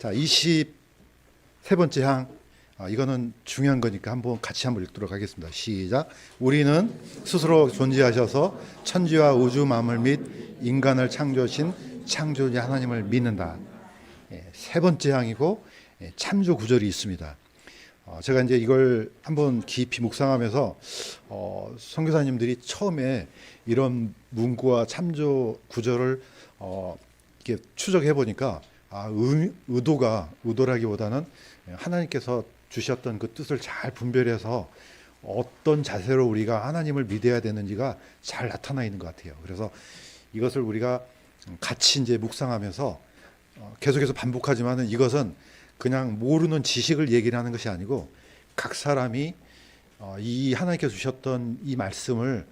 자, 23번째 항. 이거는 중요한 거니까 같이 한번 읽도록 하겠습니다. 시작. 우리는 스스로 존재하셔서 천지와 우주 만물 및 인간을 창조하신 창조자 하나님을 믿는다. 세 번째 항이고 참조 구절이 있습니다. 제가 이제 이걸 한번 깊이 묵상하면서 선교사님들이 처음에 이런 문구와 참조 구절을 이렇게 추적해 보니까 의도라기보다는 하나님께서 주셨던 그 뜻을 잘 분별해서 어떤 자세로 우리가 하나님을 믿어야 되는지가 잘 나타나 있는 것 같아요. 그래서 이것을 우리가 같이 이제 묵상하면서 계속해서 반복하지만은 이것은 그냥 모르는 지식을 얘기를 하는 것이 아니고 각 사람이 이 하나님께서 주셨던 이 말씀을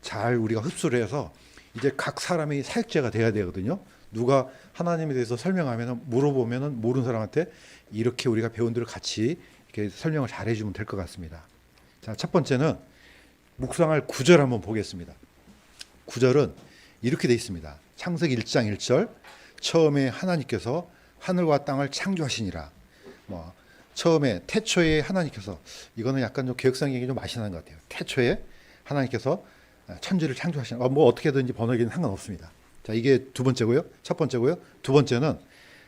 잘 우리가 흡수를 해서 이제 각 사람이 사역자가 돼야 되거든요. 누가 하나님에 대해서 설명하면 물어보면은 모르는 사람한테 이렇게 우리가 배운 대로 같이 이렇게 설명을 잘 해주면 될 것 같습니다. 자, 첫 번째는 묵상할 구절 한번 보겠습니다. 구절은 이렇게 돼 있습니다. 창세기 1장 1절 처음에 하나님께서 하늘과 땅을 창조하시니라. 처음에 태초에 하나님께서, 이거는 약간 좀 개혁성 얘기 좀 맛이 나는 것 같아요. 태초에 하나님께서 천지를 창조하시는, 어떻게든지 번역에는 상관없습니다. 자, 이게 두 번째고요. 첫 번째고요. 두 번째는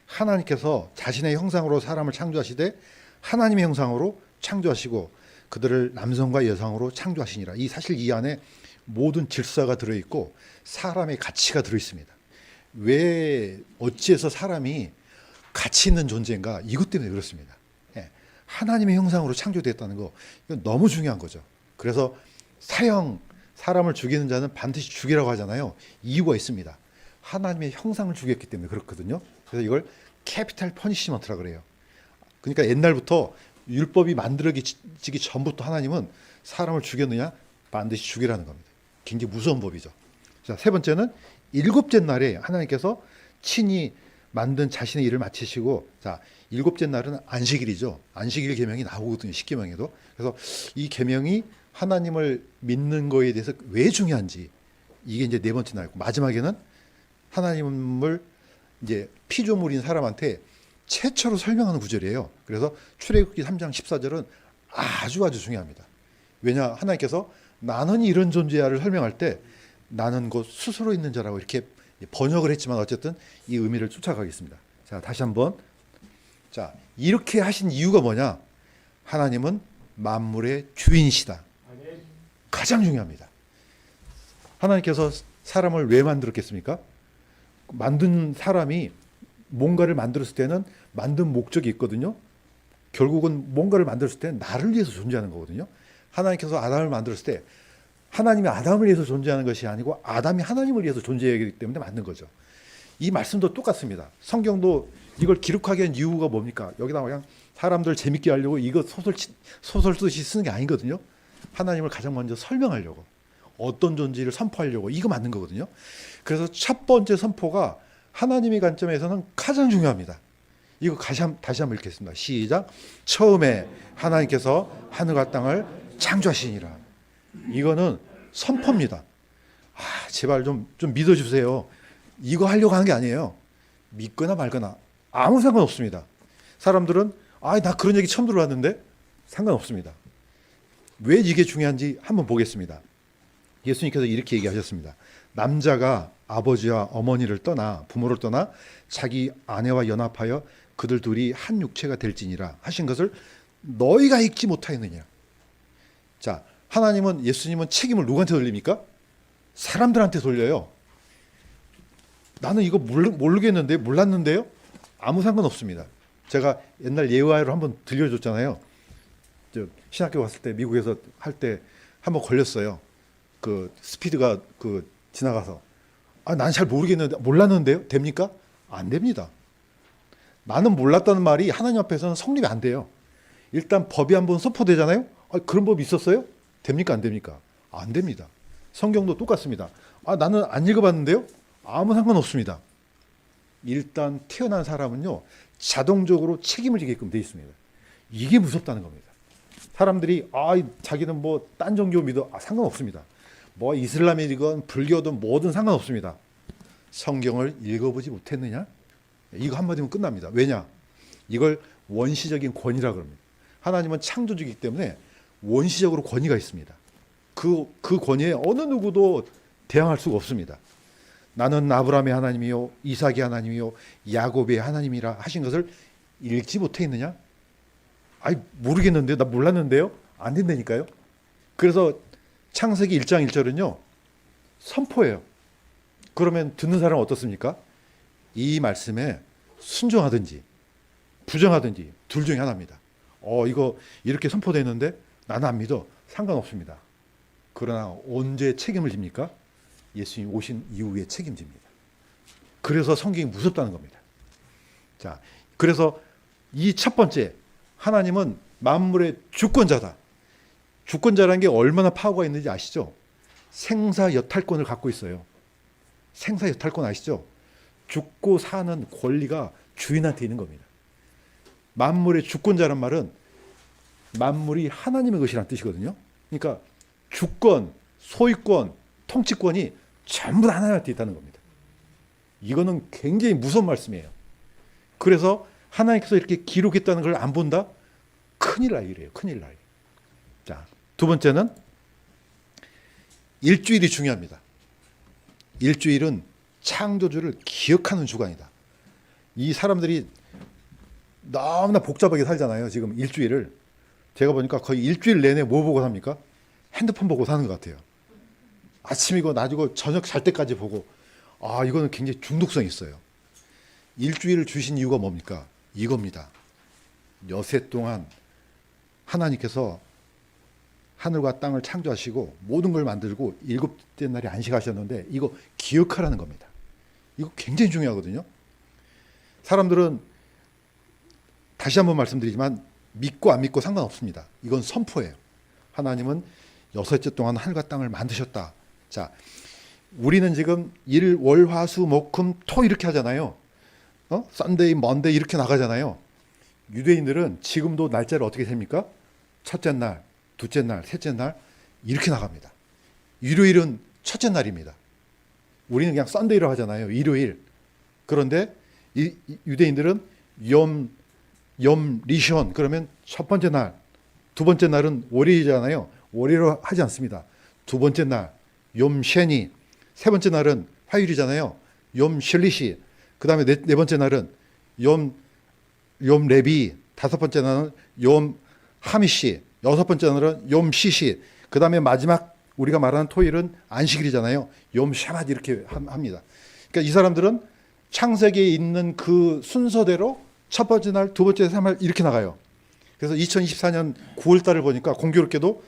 하나님께서 자신의 형상으로 사람을 창조하시되 하나님의 형상으로 창조하시고 그들을 남성과 여성으로 창조하시니라. 사실 이 안에 모든 질서가 들어있고 사람의 가치가 들어있습니다. 왜 어찌해서 사람이 가치 있는 존재인가? 이것 때문에 그렇습니다. 하나님의 형상으로 창조됐다는 거, 이건 너무 중요한 거죠. 그래서 사람을 죽이는 자는 반드시 죽이라고 하잖아요. 이유가 있습니다. 하나님의 형상을 죽였기 때문에 그렇거든요. 그래서 이걸 캐피탈 퍼니시먼트라 그래요. 그러니까 옛날부터 율법이 만들어지기 전부터 하나님은 사람을 죽였느냐? 반드시 죽이라는 겁니다. 굉장히 무서운 법이죠. 자, 세 번째는 일곱째 날에 하나님께서 친히 만든 자신의 일을 마치시고, 자, 일곱째 날은 안식일이죠. 안식일 계명이 나오거든요. 십계명에도. 그래서 이 계명이 하나님을 믿는 거에 대해서 왜 중요한지, 이게 이제 네 번째 날이고, 마지막에는 하나님을 이제 피조물인 사람한테 최초로 설명하는 구절이에요. 그래서 출애굽기 3장 14절은 아주 중요합니다. 왜냐, 하나님께서 나는 이런 존재야를 설명할 때 나는 곧 스스로 있는 자라고 이렇게 번역을 했지만 어쨌든 이 의미를 쫓아가겠습니다. 자, 다시 한번. 자, 이렇게 하신 이유가 뭐냐? 하나님은 만물의 주인이시다. 가장 중요합니다. 하나님께서 사람을 왜 만들었겠습니까? 만든 사람이 뭔가를 만들었을 때는 만든 목적이 있거든요. 결국은 뭔가를 만들었을 때 나를 위해서 존재하는 거거든요. 하나님께서 아담을 만들었을 때 하나님이 아담을 위해서 존재하는 것이 아니고 아담이 하나님을 위해서 존재하기 때문에 만든 거죠. 이 말씀도 똑같습니다. 성경도 이걸 기록하게 한 이유가 뭡니까? 여기다 그냥 사람들 재밌게 하려고 이거 소설 쓰시 쓰는 게 아니거든요. 하나님을 가장 먼저 설명하려고, 어떤 존재를 선포하려고, 이거 맞는 거거든요. 그래서 첫 번째 선포가 하나님의 관점에서는 가장 중요합니다. 이거 다시 한번 읽겠습니다. 시작. 처음에 하나님께서 하늘과 땅을 창조하시니라. 이거는 선포입니다. 제발 좀 믿어주세요. 이거 하려고 하는 게 아니에요. 믿거나 말거나 아무 상관없습니다. 사람들은 나 그런 얘기 처음 들어봤는데, 상관없습니다. 왜 이게 중요한지 한번 보겠습니다. 예수님께서 이렇게 얘기하셨습니다. 남자가 아버지와 어머니를 떠나, 부모를 떠나 자기 아내와 연합하여 그들 둘이 한 육체가 될지니라 하신 것을 너희가 읽지 못하였느냐. 자, 예수님은 책임을 누구한테 돌립니까? 사람들한테 돌려요. 나는 이거 몰랐는데요? 아무 상관없습니다. 제가 옛날 예화를 한번 들려줬잖아요. 신학교 갔을 때 미국에서 할 때 한번 걸렸어요. 그 스피드가 지나가서 난 잘 몰랐는데요? 됩니까? 안 됩니다. 나는 몰랐다는 말이 하나님 앞에서는 성립이 안 돼요. 일단 법이 한번 선포되잖아요. 그런 법이 있었어요? 됩니까? 안 됩니까? 안 됩니다. 성경도 똑같습니다. 나는 안 읽어봤는데요? 아무 상관없습니다. 일단 태어난 사람은요, 자동적으로 책임을 지게끔 돼 있습니다. 이게 무섭다는 겁니다. 사람들이 자기는 딴 종교 믿어, 상관없습니다. 이슬람이건 불교든 뭐든 상관없습니다. 성경을 읽어보지 못했느냐? 이거 한마디면 끝납니다. 왜냐? 이걸 원시적인 권위라 그럽니다. 하나님은 창조주이기 때문에 원시적으로 권위가 있습니다. 그 권위에 어느 누구도 대항할 수가 없습니다. 나는 아브라함의 하나님이요 이삭의 하나님이요 야곱의 하나님이라 하신 것을 읽지 못해 있느냐? 아이 모르겠는데요. 나 몰랐는데요. 안 된다니까요. 그래서 창세기 1장 1절은요. 선포예요. 그러면 듣는 사람은 어떻습니까? 이 말씀에 순종하든지 부정하든지 둘 중에 하나입니다. 이거 이렇게 선포되는데 나는 안 믿어. 상관없습니다. 그러나 언제 책임을 집니까? 예수님 오신 이후에 책임집니다. 그래서 성경이 무섭다는 겁니다. 자, 그래서 이 첫 번째, 하나님은 만물의 주권자다. 주권자라는 게 얼마나 파워가 있는지 아시죠? 생사여탈권을 갖고 있어요. 생사여탈권 아시죠? 죽고 사는 권리가 주인한테 있는 겁니다. 만물의 주권자란 말은 만물이 하나님의 것이라는 뜻이거든요. 그러니까 주권, 소유권, 통치권이 전부 다 하나님한테 있다는 겁니다. 이거는 굉장히 무서운 말씀이에요. 그래서 하나님께서 이렇게 기록했다는 걸 안 본다? 큰일 날 일이에요. 큰일 날 일. 자, 두 번째는 일주일이 중요합니다. 일주일은 창조주를 기억하는 주간이다. 이 사람들이 너무나 복잡하게 살잖아요. 지금 일주일을. 제가 보니까 거의 일주일 내내 뭐 보고 삽니까? 핸드폰 보고 사는 것 같아요. 아침이고 낮이고 저녁 잘 때까지 보고. 이거는 굉장히 중독성이 있어요. 일주일을 주신 이유가 뭡니까? 이겁니다. 여세 동안 하나님께서 하늘과 땅을 창조하시고 모든 걸 만들고 일곱째 날에 안식하셨는데 이거 기억하라는 겁니다. 이거 굉장히 중요하거든요. 사람들은 다시 한번 말씀드리지만 믿고 안 믿고 상관없습니다. 이건 선포예요. 하나님은 여섯째 동안 하늘과 땅을 만드셨다. 자, 우리는 지금 일, 월, 화, 수, 목, 금, 토 이렇게 하잖아요. 썬데이, 먼데이 이렇게 나가잖아요. 유대인들은 지금도 날짜를 어떻게 셉니까? 첫째 날, 둘째 날, 셋째 날 이렇게 나갑니다. 일요일은 첫째 날입니다. 우리는 그냥 썬데이로 하잖아요. 일요일. 그런데 이 유대인들은 염 리션 그러면 첫 번째 날, 두 번째 날은 월요일이잖아요. 월요일로 하지 않습니다. 두 번째 날 염 셰니, 세 번째 날은 화요일이잖아요. 염 실리시. 그다음에 네 번째 날은 염 레비, 다섯 번째 날은 염 하미시, 여섯 번째 날은 염 시시. 그다음에 마지막 우리가 말하는 토요일은 안식일이잖아요. 염 샤밧 이렇게 합니다. 그러니까 이 사람들은 창세기에 있는 그 순서대로 첫 번째 날, 두 번째 날, 3일 이렇게 나가요. 그래서 2024년 9월 달을 보니까 공교롭게도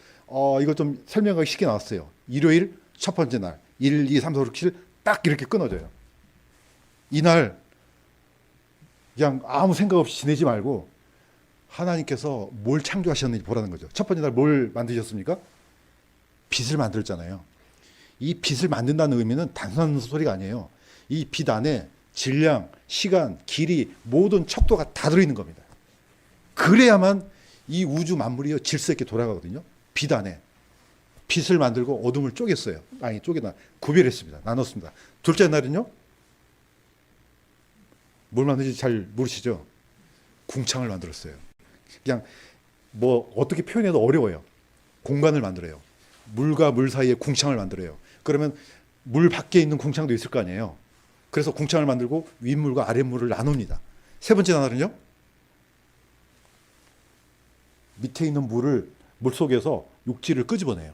이거 좀 설명하기 쉽게 나왔어요. 일요일 첫 번째 날 1, 2, 3, 4, 5, 6, 7 딱 이렇게 끊어져요. 이날 그냥 아무 생각 없이 지내지 말고 하나님께서 뭘 창조하셨는지 보라는 거죠. 첫 번째 날 뭘 만드셨습니까? 빛을 만들었잖아요. 이 빛을 만든다는 의미는 단순한 소리가 아니에요. 이 빛 안에 질량, 시간, 길이, 모든 척도가 다 들어있는 겁니다. 그래야만 이 우주 만물이 질서 있게 돌아가거든요. 빛 안에. 빛을 만들고 어둠을 쪼갰어요. 아니, 구별했습니다. 나눴습니다. 둘째 날은요? 뭘 만드는지 잘 모르시죠? 궁창을 만들었어요. 그냥 뭐 어떻게 표현해도 어려워요. 공간을 만들어요. 물과 물 사이에 궁창을 만들어요. 그러면 물 밖에 있는 궁창도 있을 거 아니에요. 그래서 궁창을 만들고 윗물과 아랫물을 나눕니다. 세 번째 날은요? 밑에 있는 물 속에서 육지를 끄집어내요.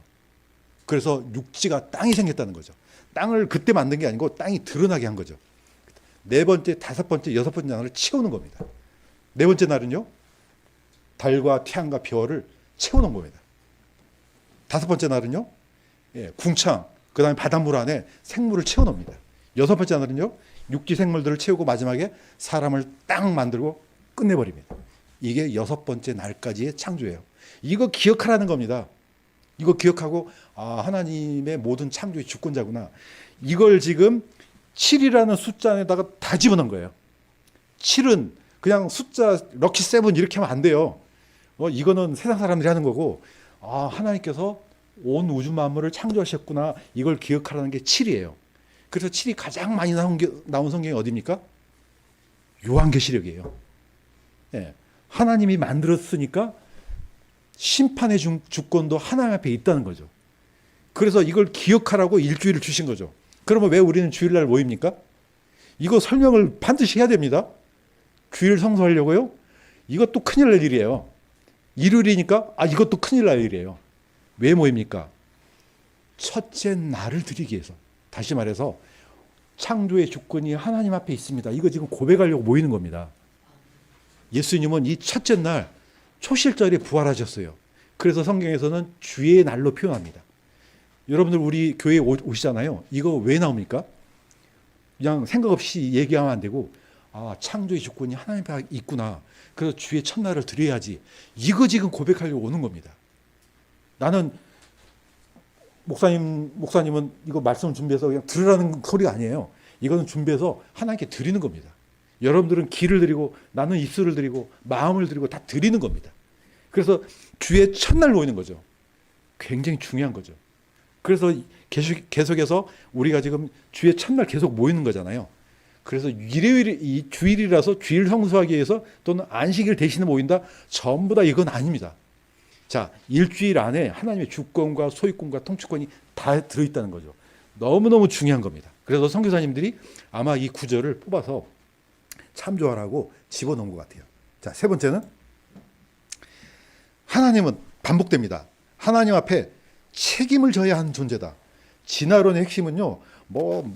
그래서 육지가 땅이 생겼다는 거죠. 땅을 그때 만든 게 아니고 땅이 드러나게 한 거죠. 네 번째, 다섯 번째, 여섯 번째 날을 채우는 겁니다. 네 번째 날은요? 달과 태양과 별을 채워놓은 겁니다. 다섯 번째 날은요? 궁창, 그 다음에 바닷물 안에 생물을 채워놓습니다. 여섯 번째 날은요? 육지 생물들을 채우고 마지막에 사람을 딱 만들고 끝내버립니다. 이게 여섯 번째 날까지의 창조예요. 이거 기억하라는 겁니다. 이거 기억하고 하나님의 모든 창조의 주권자구나. 이걸 지금 7이라는 숫자 안에다가 다 집어넣은 거예요. 7은 그냥 숫자 럭키 세븐 이렇게 하면 안 돼요. 이거는 세상 사람들이 하는 거고 하나님께서 온 우주 만물을 창조하셨구나. 이걸 기억하라는 게 7이에요. 그래서 7이 가장 많이 나온 성경이 어디입니까? 요한계시록이에요. 예. 하나님이 만들었으니까 심판의 주권도 하나님 앞에 있다는 거죠. 그래서 이걸 기억하라고 일주일을 주신 거죠. 그러면 왜 우리는 주일날 모입니까? 이거 설명을 반드시 해야 됩니다. 주일 성수하려고요? 이것도 큰일 날 일이에요. 일요일이니까 이것도 큰일 날 일이에요. 왜 모입니까? 첫째 날을 드리기 위해서. 다시 말해서 창조의 주권이 하나님 앞에 있습니다. 이거 지금 고백하려고 모이는 겁니다. 예수님은 이 첫째 날 초실절에 부활하셨어요. 그래서 성경에서는 주의 날로 표현합니다. 여러분들 우리 교회에 오시잖아요. 이거 왜 나옵니까? 그냥 생각 없이 얘기하면 안 되고 창조의 주권이 하나님 앞에 있구나. 그래서 주의 첫날을 드려야지. 이거 지금 고백하려고 오는 겁니다. 나는 목사님은 이거 말씀 준비해서 그냥 들으라는 소리가 아니에요. 이거는 준비해서 하나님께 드리는 겁니다. 여러분들은 귀를 드리고 나는 입술을 드리고 마음을 드리고 다 드리는 겁니다. 그래서 주의 첫날 모이는 거죠. 굉장히 중요한 거죠. 그래서 계속해서 우리가 지금 주의 첫날 계속 모이는 거잖아요. 그래서 이 주일이라서 주일 성수하기 위해서 또는 안식일 대신에 모인다? 전부 다 이건 아닙니다. 자, 일주일 안에 하나님의 주권과 소유권과 통치권이 다 들어있다는 거죠. 너무너무 중요한 겁니다. 그래서 선교사님들이 아마 이 구절을 뽑아서 참조하라고 집어넣은 것 같아요. 자, 세 번째는 하나님은 반복됩니다. 하나님 앞에 책임을 져야 하는 존재다. 진화론의 핵심은요,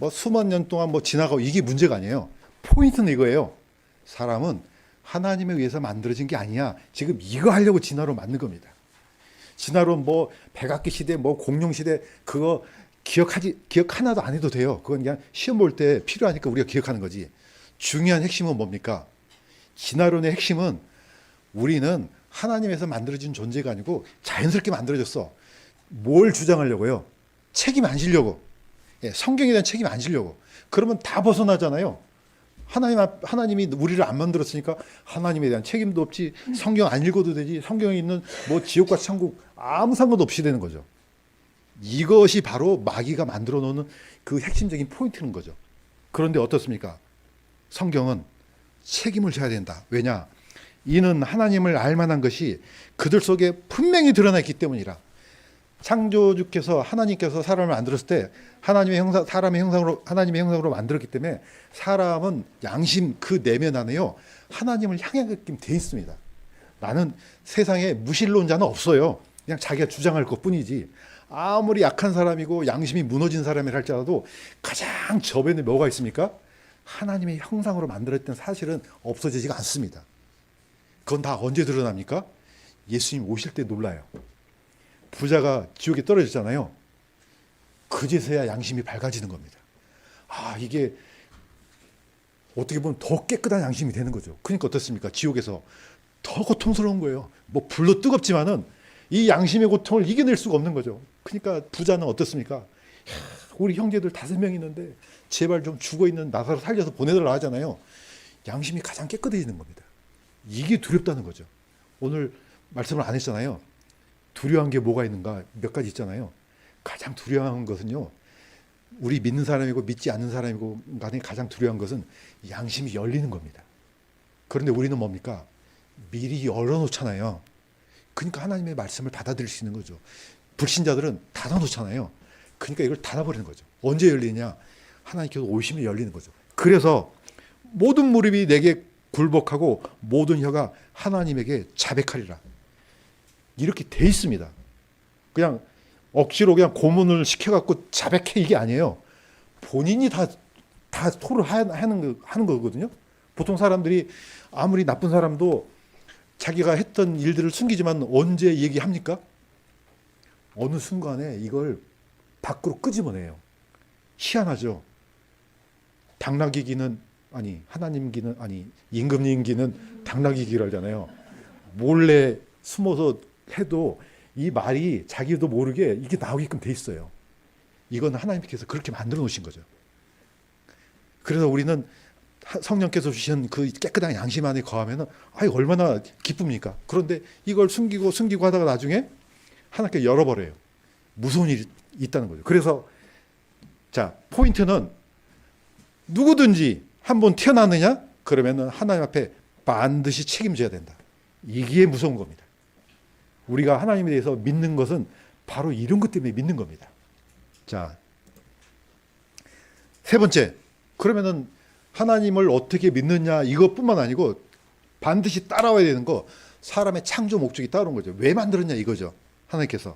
수만 년 동안 지나가고 이게 문제가 아니에요. 포인트는 이거예요. 사람은 하나님에 의해서 만들어진 게 아니야. 지금 이거 하려고 진화론 만든 겁니다. 진화론 백악기 시대, 공룡 시대 그거 기억 하나도 안 해도 돼요. 그건 그냥 시험 볼 때 필요하니까 우리가 기억하는 거지. 중요한 핵심은 뭡니까? 진화론의 핵심은 우리는 하나님에서 만들어진 존재가 아니고 자연스럽게 만들어졌어. 뭘 주장하려고요? 책임 안 지려고. 성경에 대한 책임 안 지려고. 그러면 다 벗어나잖아요. 하나님이 우리를 안 만들었으니까 하나님에 대한 책임도 없지. 성경 안 읽어도 되지. 성경에 있는 지옥과 천국 아무 상관도 없이 되는 거죠. 이것이 바로 마귀가 만들어 놓는 그 핵심적인 포인트인 거죠. 그런데 어떻습니까? 성경은 책임을 져야 된다. 왜냐? 이는 하나님을 알 만한 것이 그들 속에 분명히 드러나 있기 때문이라. 창조주께서 하나님께서 사람을 만들었을 때 하나님의 형상으로 만들었기 때문에 사람은 양심 그 내면 안에요. 하나님을 향하게끔 돼 있습니다. 나는 세상에 무신론자는 없어요. 그냥 자기가 주장할 것뿐이지. 아무리 약한 사람이고 양심이 무너진 사람이라 할지라도 가장 저변에 뭐가 있습니까? 하나님의 형상으로 만들었던 사실은 없어지지가 않습니다. 그건 다 언제 드러납니까? 예수님 오실 때 놀라요. 부자가 지옥에 떨어졌잖아요. 그제서야 양심이 밝아지는 겁니다. 이게 어떻게 보면 더 깨끗한 양심이 되는 거죠. 그러니까 어떻습니까? 지옥에서 더 고통스러운 거예요. 불로 뜨겁지만은 이 양심의 고통을 이겨낼 수가 없는 거죠. 그러니까 부자는 어떻습니까? 우리 형제들 5명 있는데 제발 좀 죽어있는 나사로 살려서 보내달라 하잖아요. 양심이 가장 깨끗해지는 겁니다. 이게 두렵다는 거죠. 오늘 말씀을 안 했잖아요. 두려운 게 뭐가 있는가 몇 가지 있잖아요. 가장 두려운 것은요. 우리 믿는 사람이고 믿지 않는 사람이고 간에 가장 두려운 것은 양심이 열리는 겁니다. 그런데 우리는 뭡니까? 미리 열어놓잖아요. 그러니까 하나님의 말씀을 받아들일 수 있는 거죠. 불신자들은 닫아놓잖아요. 그러니까 이걸 닫아버리는 거죠. 언제 열리냐? 하나님께서 오시면 열리는 거죠. 그래서 모든 무릎이 내게 굴복하고 모든 혀가 하나님에게 자백하리라. 이렇게 돼 있습니다. 그냥 억지로 그냥 고문을 시켜갖고 자백해 이게 아니에요. 본인이 다 토를 하는 거거든요. 보통 사람들이 아무리 나쁜 사람도 자기가 했던 일들을 숨기지만 언제 얘기합니까? 어느 순간에 이걸 밖으로 끄집어내요. 희한하죠. 당나귀 기는 하나님 기는 임금님 기는 당나귀 기를 하잖아요. 몰래 숨어서 해도 이 말이 자기도 모르게 이게 나오게끔 돼 있어요. 이건 하나님께서 그렇게 만들어 놓으신 거죠. 그래서 우리는 성령께서 주신 그 깨끗한 양심 안에 거하면 얼마나 기쁩니까? 그런데 이걸 숨기고 하다가 나중에 하나님께 열어버려요. 무서운 일이 있다는 거죠. 그래서 자, 포인트는 누구든지 한 번 태어났느냐? 그러면은 하나님 앞에 반드시 책임져야 된다. 이게 무서운 겁니다. 우리가 하나님에 대해서 믿는 것은 바로 이런 것 때문에 믿는 겁니다. 자, 세 번째, 그러면은 하나님을 어떻게 믿느냐 이것뿐만 아니고 반드시 따라와야 되는 거, 사람의 창조 목적이 따라온 거죠. 왜 만들었냐 이거죠. 하나님께서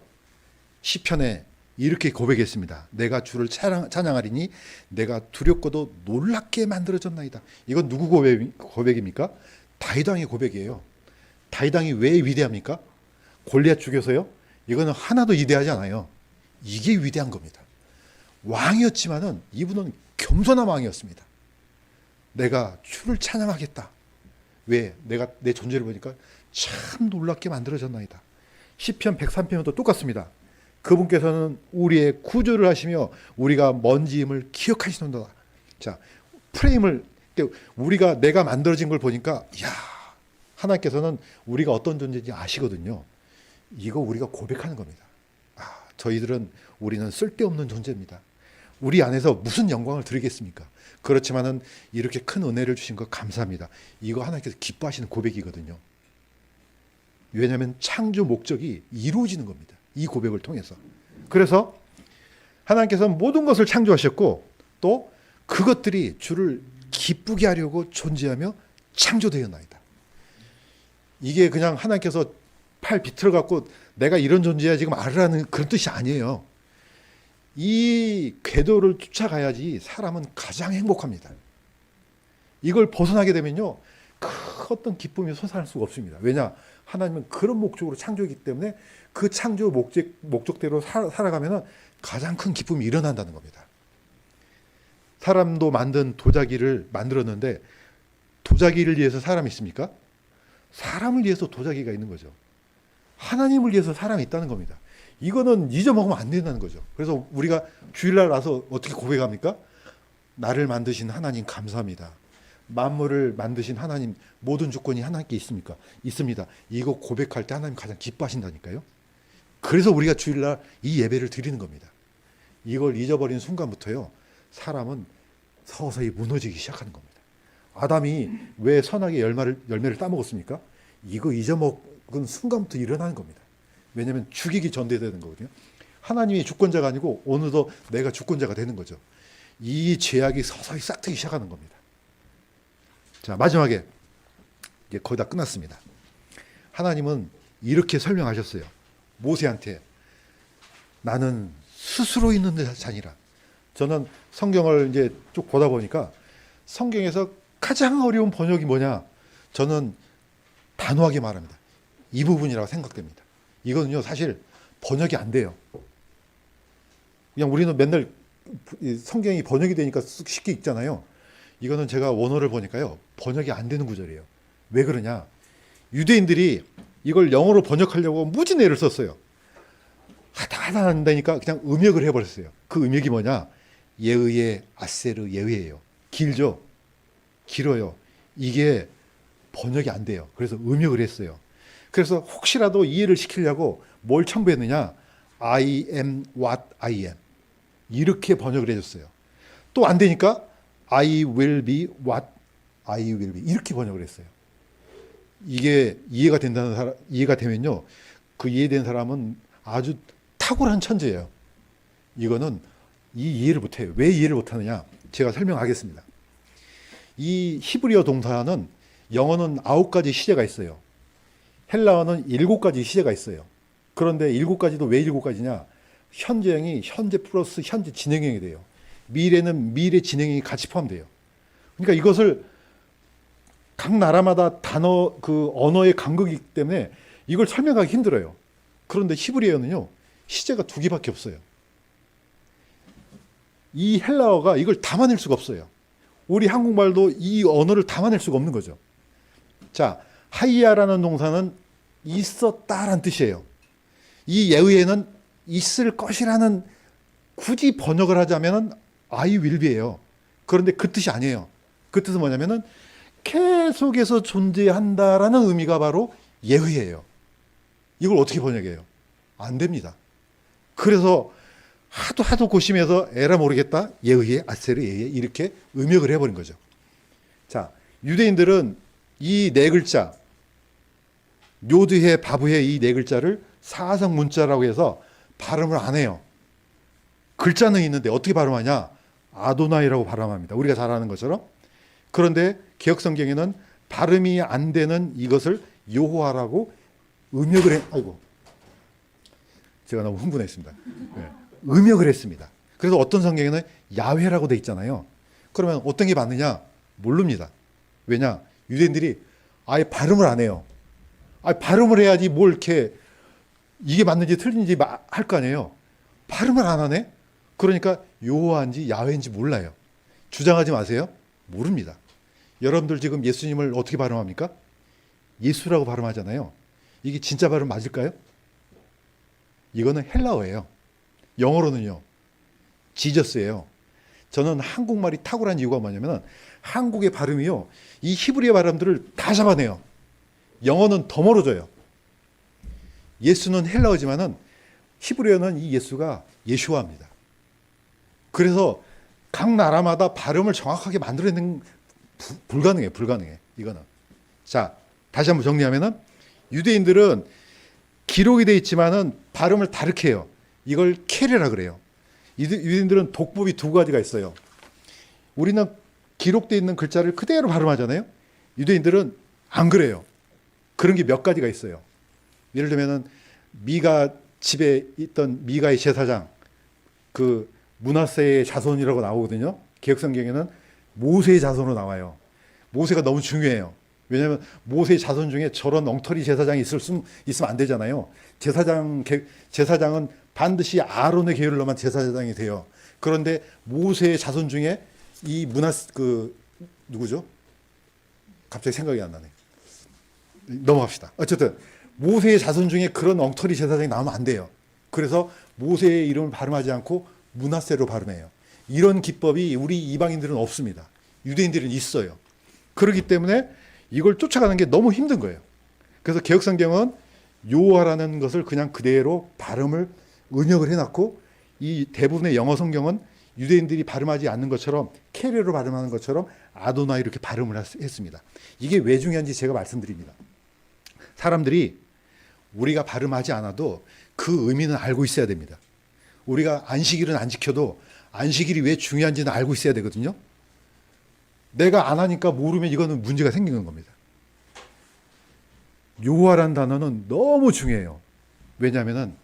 시편에 이렇게 고백했습니다. 내가 주를 찬양하리니 내가 두렵고도 놀랍게 만들어졌나이다. 이건 누구 고백입니까? 다윗 왕의 고백이에요. 다윗 왕이 왜 위대합니까? 골리앗 죽여서요? 이거는 하나도 위대하지 않아요. 이게 위대한 겁니다. 왕이었지만은 이분은 겸손한 왕이었습니다. 내가 주를 찬양하겠다. 왜? 내가 내 존재를 보니까 참 놀랍게 만들어졌나이다. 시편 103편도 똑같습니다. 그분께서는 우리의 구조를 하시며 우리가 먼지임을 기억하시는도다. 자, 프레임을, 우리가 내가 만들어진 걸 보니까 이야, 하나님께서는 우리가 어떤 존재인지 아시거든요. 이거 우리가 고백하는 겁니다. 우리는 쓸데없는 존재입니다. 우리 안에서 무슨 영광을 드리겠습니까? 그렇지만은 이렇게 큰 은혜를 주신 것 감사합니다. 이거 하나님께서 기뻐하시는 고백이거든요. 왜냐하면 창조 목적이 이루어지는 겁니다. 이 고백을 통해서. 그래서 하나님께서는 모든 것을 창조하셨고 또 그것들이 주를 기쁘게 하려고 존재하며 창조되었나이다. 이게 그냥 하나님께서 팔 비틀어 갖고 내가 이런 존재야 지금 알으라는 그런 뜻이 아니에요. 이 궤도를 쫓아가야지 사람은 가장 행복합니다. 이걸 벗어나게 되면요, 큰 어떤 기쁨이 솟아날 수가 없습니다. 왜냐? 하나님은 그런 목적으로 창조했기 때문에 그 창조 목적대로 살아가면 가장 큰 기쁨이 일어난다는 겁니다. 사람도 만든 도자기를 만들었는데 도자기를 위해서 사람이 있습니까? 사람을 위해서 도자기가 있는 거죠. 하나님을 위해서 사람이 있다는 겁니다. 이거는 잊어먹으면 안 된다는 거죠. 그래서 우리가 주일날 와서 어떻게 고백합니까? 나를 만드신 하나님 감사합니다. 만물을 만드신 하나님, 모든 주권이 하나님께 있습니까? 있습니다. 이거 고백할 때 하나님 가장 기뻐하신다니까요. 그래서 우리가 주일날 이 예배를 드리는 겁니다. 이걸 잊어버린 순간부터요, 사람은 서서히 무너지기 시작하는 겁니다. 아담이 왜 선악의 열매를 따먹었습니까? 이거 잊어먹은 순간부터 일어나는 겁니다. 왜냐하면 죽이기 전제되는 거거든요. 하나님이 주권자가 아니고 어느덧 내가 주권자가 되는 거죠. 이 죄악이 서서히 싹트기 시작하는 겁니다. 자, 마지막에 이제 거의 다 끝났습니다. 하나님은 이렇게 설명하셨어요. 모세한테 나는 스스로 있는 자니라. 저는 성경을 이제 쭉 보다 보니까 성경에서 가장 어려운 번역이 뭐냐? 저는 단호하게 말합니다. 이 부분이라고 생각됩니다. 이거는요, 사실 번역이 안 돼요. 그냥 우리는 맨날 성경이 번역이 되니까 쉽게 읽잖아요. 이거는 제가 원어를 보니까요, 번역이 안 되는 구절이에요. 왜 그러냐? 유대인들이 이걸 영어로 번역하려고 무진 애를 썼어요. 하다 안 되니까 그냥 음역을 해버렸어요. 그 음역이 뭐냐? 예의의 아세르 예의예요. 길죠? 길어요. 이게 번역이 안 돼요. 그래서 음역을 했어요. 그래서 혹시라도 이해를 시키려고 뭘 첨부했느냐? I am what I am. 이렇게 번역을 해줬어요. 또 안 되니까 I will be what I will be. 이렇게 번역을 했어요. 이게 이해가 되면요, 그 이해된 사람은 아주 탁월한 천재예요. 이거는 이해를 못해요. 왜 이해를 못하느냐? 제가 설명하겠습니다. 이 히브리어 동사는 영어는 9가지 시제가 있어요. 헬라어는 7가지 시제가 있어요. 그런데 7가지도 왜 7가지냐? 현재형이 현재 플러스 현재 진행형이 돼요. 미래는 미래 진행형이 같이 포함돼요. 그러니까 이것을 각 나라마다 그 언어의 간극이기 때문에 이걸 설명하기 힘들어요. 그런데 히브리어는요, 시제가 2개밖에 없어요. 이 헬라어가 이걸 담아낼 수가 없어요. 우리 한국말도 이 언어를 담아낼 수가 없는 거죠. 자, 하이야라는 동사는 있었다라는 뜻이에요. 이 예의에는 있을 것이라는, 굳이 번역을 하자면 I will be예요. 그런데 그 뜻이 아니에요. 그 뜻은 뭐냐면은 계속해서 존재한다라는 의미가 바로 예의예요. 이걸 어떻게 번역해요? 안 됩니다. 그래서 하도 고심해서 에라 모르겠다, 예의에 아세르 예의에 이렇게 음역을 해버린 거죠. 자, 유대인들은 이 네 글자, 요드해 바브해 이 네 글자를 사성 문자라고 해서 발음을 안 해요. 글자는 있는데 어떻게 발음하냐? 아도나이라고 발음합니다. 우리가 잘 아는 것처럼. 그런데 개역 성경에는 발음이 안 되는 이것을 여호와라고 음역을 아이고. 제가 너무 흥분했습니다. 네. 음역을 했습니다. 그래서 어떤 성경에는 야훼라고 돼 있잖아요. 그러면 어떤 게 맞느냐? 모릅니다. 왜냐? 유대인들이 아예 발음을 안 해요. 발음을 해야지 뭘 이렇게 이게 맞는지 틀린지 할 거 아니에요. 발음을 안 하네? 그러니까 여호와인지 야훼인지 몰라요. 주장하지 마세요. 모릅니다. 여러분들 지금 예수님을 어떻게 발음합니까? 예수라고 발음하잖아요. 이게 진짜 발음 맞을까요? 이거는 헬라어예요. 영어로는요. 지저스예요. 저는 한국말이 탁월한 이유가 뭐냐면 한국의 발음이요. 이 히브리어 발음들을 다 잡아내요. 영어는 더 멀어져요. 예수는 헬라어지만은 히브리어는 이 예수가 예슈아입니다. 그래서 각 나라마다 발음을 정확하게 만들어내는 불가능해. 이거는. 자, 다시 한번 정리하면은 유대인들은 기록이 돼 있지만은 발음을 다르게 해요. 이걸 케레라 그래요. 유대인들은 독법이 두 가지가 있어요. 우리는 기록되어 있는 글자를 그대로 발음하잖아요. 유대인들은 안 그래요. 그런 게 몇 가지가 있어요. 예를 들면은 미가 집에 있던 미가의 제사장, 그 므낫세의 자손이라고 나오거든요. 개역성경에는 모세의 자손으로 나와요. 모세가 너무 중요해요. 왜냐하면 모세의 자손 중에 저런 엉터리 제사장이 있으면 안 되잖아요. 제사장은 반드시 아론의 계율로만 제사장이 돼요. 그런데 모세의 자손 중에 이 누구죠? 갑자기 생각이 안 나네. 넘어갑시다. 어쨌든 모세의 자손 중에 그런 엉터리 제사장이 나오면 안 돼요. 그래서 모세의 이름을 발음하지 않고 므낫세로 발음해요. 이런 기법이 우리 이방인들은 없습니다. 유대인들은 있어요. 그렇기 때문에 이걸 쫓아가는 게 너무 힘든 거예요. 그래서 개역성경은 여호와라는 것을 그냥 그대로 발음을 은역을 해놨고, 이 대부분의 영어 성경은 유대인들이 발음하지 않는 것처럼 케레로 발음하는 것처럼 아도나이 이렇게 발음을 했습니다. 이게 왜 중요한지 제가 말씀드립니다. 사람들이 우리가 발음하지 않아도 그 의미는 알고 있어야 됩니다. 우리가 안식일은 안 지켜도 안식일이 왜 중요한지는 알고 있어야 되거든요. 내가 안 하니까 모르면 이거는 문제가 생기는 겁니다. 여호와라는 단어는 너무 중요해요. 왜냐하면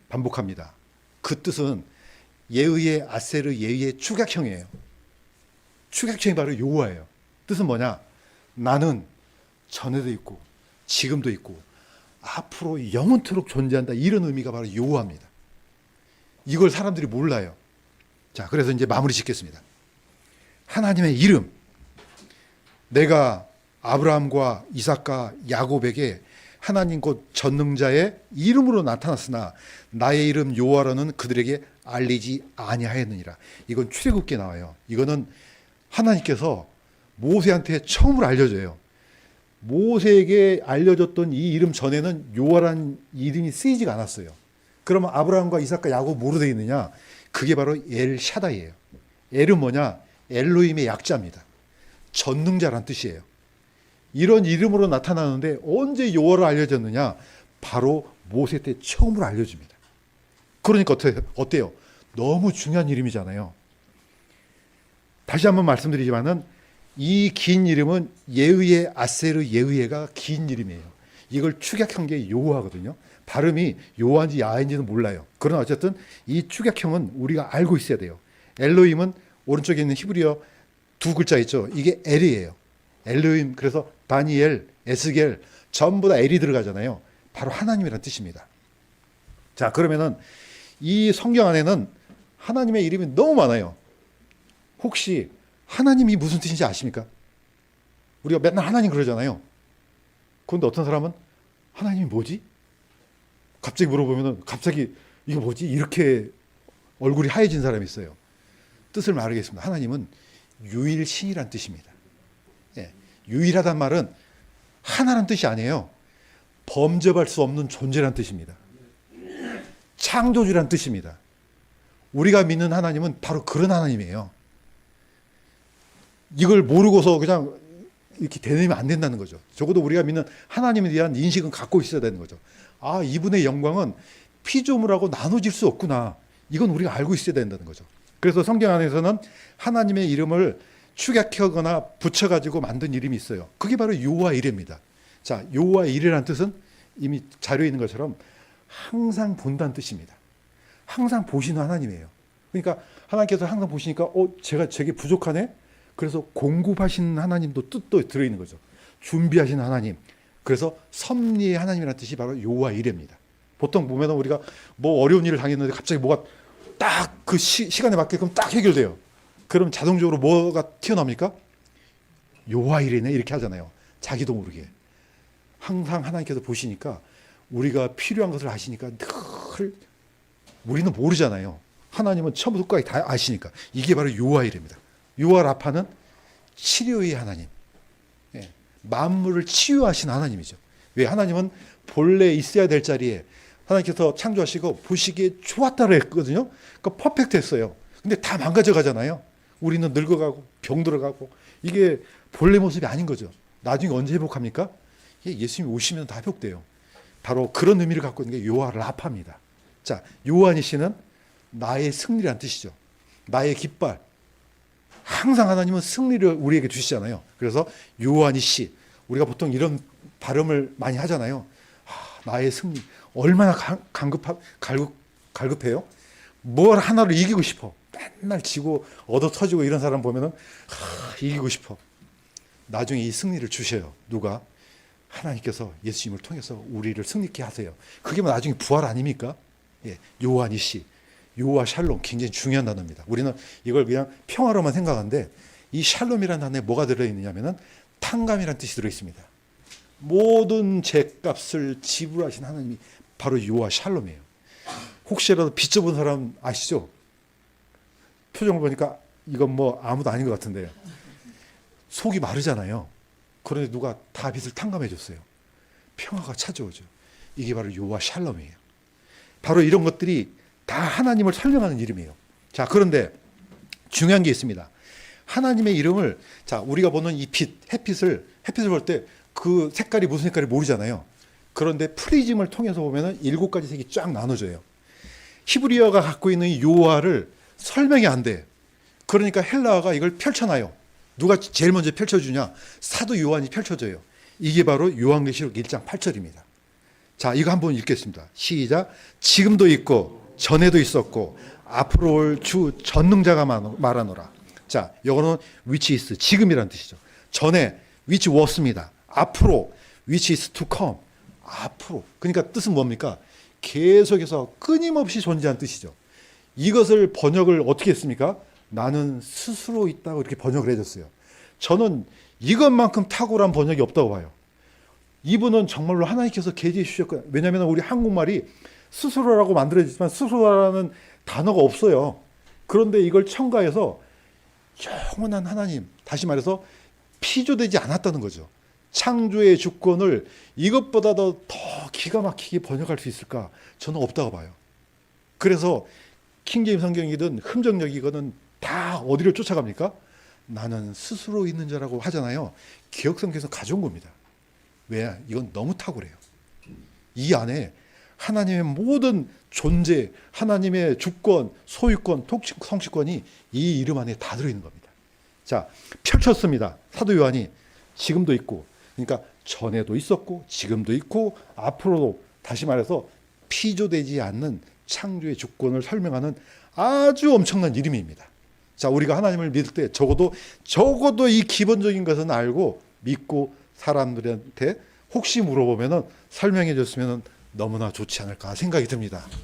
반복합니다. 그 뜻은 예의의 아세르 예의의 축약형이에요. 축약형이 바로 여호와예요. 뜻은 뭐냐? 나는 전에도 있고 지금도 있고 앞으로 영원토록 존재한다. 이런 의미가 바로 여호와입니다. 이걸 사람들이 몰라요. 자, 그래서 이제 마무리 짓겠습니다. 하나님의 이름. 내가 아브라함과 이삭과 야곱에게 하나님 곧 전능자의 이름으로 나타났으나 나의 이름 여호와라는 그들에게 알리지 아니하였느니라. 이건 출애굽기에 나와요. 이거는 하나님께서 모세한테 처음으로 알려줘요. 모세에게 알려줬던 이 이름 전에는 여호와라는 이름이 쓰이지가 않았어요. 그러면 아브라함과 이삭과 야곱 뭐로 되어 있느냐? 그게 바로 엘 샤다이예요. 엘은 뭐냐? 엘로힘의 약자입니다. 전능자란 뜻이에요. 이런 이름으로 나타나는데 언제 여호와를 알려줬느냐? 바로 모세 때 처음으로 알려줍니다. 그러니까 어때요? 너무 중요한 이름이잖아요. 다시 한번 말씀드리지만은 이 긴 이름은 예의의 아세르 예의가 긴 이름이에요. 이걸 축약한 게 여호와거든요. 발음이 여호와인지 야훼인지는 몰라요. 그러나 어쨌든 이 축약형은 우리가 알고 있어야 돼요. 엘로힘은 오른쪽에 있는 히브리어 두 글자 있죠. 이게 엘이에요. 엘로힘, 그래서 다니엘, 에스겔 전부 다 엘이 들어가잖아요. 바로 하나님이라는 뜻입니다. 자, 그러면은 이 성경 안에는 하나님의 이름이 너무 많아요. 혹시 하나님이 무슨 뜻인지 아십니까? 우리가 맨날 하나님 그러잖아요. 그런데 어떤 사람은 하나님이 뭐지? 갑자기 물어보면 갑자기 이거 뭐지? 이렇게 얼굴이 하얘진 사람이 있어요. 뜻을 말하겠습니다. 하나님은 유일신이란 뜻입니다. 예, 유일하단 말은 하나란 뜻이 아니에요. 범접할 수 없는 존재란 뜻입니다. 창조주란 뜻입니다. 우리가 믿는 하나님은 바로 그런 하나님이에요. 이걸 모르고서 그냥 이렇게 되뇌면 안 된다는 거죠. 적어도 우리가 믿는 하나님에 대한 인식은 갖고 있어야 되는 거죠. 아, 이분의 영광은 피조물하고 나눠질 수 없구나. 이건 우리가 알고 있어야 된다는 거죠. 그래서 성경 안에서는 하나님의 이름을 축약하거나 붙여가지고 만든 이름이 있어요. 그게 바로 여호와 이레입니다. 자, 여호와 이레라는 뜻은 이미 자료에 있는 것처럼 항상 본다는 뜻입니다. 항상 보시는 하나님이에요. 그러니까 하나님께서 항상 보시니까 제게 부족하네? 그래서 공급하시는 하나님도 뜻도 들어있는 거죠. 준비하시는 하나님. 그래서 섭리의 하나님이라는 뜻이 바로 여호와 이레입니다. 보통 보면 우리가 뭐 어려운 일을 당했는데 갑자기 뭐가 딱 그 시간에 맞게끔 딱 해결돼요. 그럼 자동적으로 뭐가 튀어나옵니까? 여호와 이레네 이렇게 하잖아요. 자기도 모르게. 항상 하나님께서 보시니까 우리가 필요한 것을 아시니까 늘 우리는 모르잖아요. 하나님은 처음부터 끝까지 다 아시니까. 이게 바로 여호와 이레입니다. 여호와 라파는 치료의 하나님. 예, 만물을 치유하신 하나님이죠. 왜? 하나님은 본래 있어야 될 자리에 하나님께서 창조하시고 보시기에 좋았다고 했거든요. 그러니까 퍼펙트 했어요. 근데 다 망가져 가잖아요. 우리는 늙어가고 병들어가고 이게 본래 모습이 아닌 거죠. 나중에 언제 회복합니까? 예수님이 오시면 다 회복돼요. 바로 그런 의미를 갖고 있는 게 여호와 라파입니다. 자, 여호와 니시는 나의 승리라는 뜻이죠. 나의 깃발. 항상 하나님은 승리를 우리에게 주시잖아요. 그래서 여호와 니시. 우리가 보통 이런 발음을 많이 하잖아요. 나의 승리. 얼마나 갈급해요? 뭘 하나로 이기고 싶어. 맨날 지고 얻어 터지고 이런 사람 보면은 이기고 싶어. 나중에 이 승리를 주셔요. 누가? 하나님께서 예수님을 통해서 우리를 승리케 하세요. 그게 뭐 나중에 부활 아닙니까? 예, 여호와 니시, 여호와 샬롬 굉장히 중요한 단어입니다. 우리는 이걸 그냥 평화로만 생각하는데 이 샬롬이라는 단어에 뭐가 들어있느냐면은 탕감이라는 뜻이 들어있습니다. 모든 죄값을 지불하신 하나님이 바로 여호와 샬롬이에요. 혹시라도 빚져본 사람 아시죠? 표정을 보니까 이건 뭐 아무도 아닌 것 같은데요. 속이 마르잖아요. 그런데 누가 다 빚을 탕감해 줬어요. 평화가 찾아오죠. 이게 바로 여호와 샬롬이에요. 바로 이런 것들이 다 하나님을 설명하는 이름이에요. 자, 그런데 중요한 게 있습니다. 하나님의 이름을, 자, 우리가 보는 이 햇빛을 볼 때 그 색깔이 무슨 색깔이 모르잖아요. 그런데 프리즘을 통해서 보면은 7가지 색이 쫙 나눠져요. 히브리어가 갖고 있는 이 여호와를 설명이 안 돼. 그러니까 헬라어가 이걸 펼쳐놔요. 누가 제일 먼저 펼쳐주냐? 사도 요한이 펼쳐줘요. 이게 바로 요한계시록 1장 8절입니다. 자, 이거 한번 읽겠습니다. 시작. 지금도 있고 전에도 있었고 앞으로 올 주 전능자가 말하노라. 자, 이거는 which is 지금이라는 뜻이죠. 전에 which was입니다. 앞으로 which is to come. 앞으로. 그러니까 뜻은 뭡니까? 계속해서 끊임없이 존재하는 뜻이죠. 이것을 번역을 어떻게 했습니까? 나는 스스로 있다고 이렇게 번역을 해줬어요. 저는 이것만큼 탁월한 번역이 없다고 봐요. 이분은 정말로 하나님께서 계시해 주셨거든요. 왜냐하면 우리 한국말이 스스로라고 만들어지지만 스스로라는 단어가 없어요. 그런데 이걸 첨가해서 영원한 하나님, 다시 말해서 피조되지 않았다는 거죠. 창조의 주권을 이것보다도 더 기가 막히게 번역할 수 있을까? 저는 없다고 봐요. 그래서 킹제임 성경이든 흠정역이거든 다 어디를 쫓아갑니까? 나는 스스로 있는 자라고 하잖아요. 기억성경에서 가져온 겁니다. 왜? 이건 너무 탁월해요. 이 안에 하나님의 모든 존재, 하나님의 주권, 소유권, 성취권이 이 이름 안에 다 들어있는 겁니다. 자, 펼쳤습니다. 사도 요한이 지금도 있고, 그러니까 전에도 있었고 지금도 있고 앞으로도, 다시 말해서 피조되지 않는 창조의 주권을 설명하는 아주 엄청난 이름입니다. 자, 우리가 하나님을 믿을 때 적어도 이 기본적인 것은 알고 믿고 사람들한테 혹시 물어보면은 설명해 줬으면 너무나 좋지 않을까 생각이 듭니다.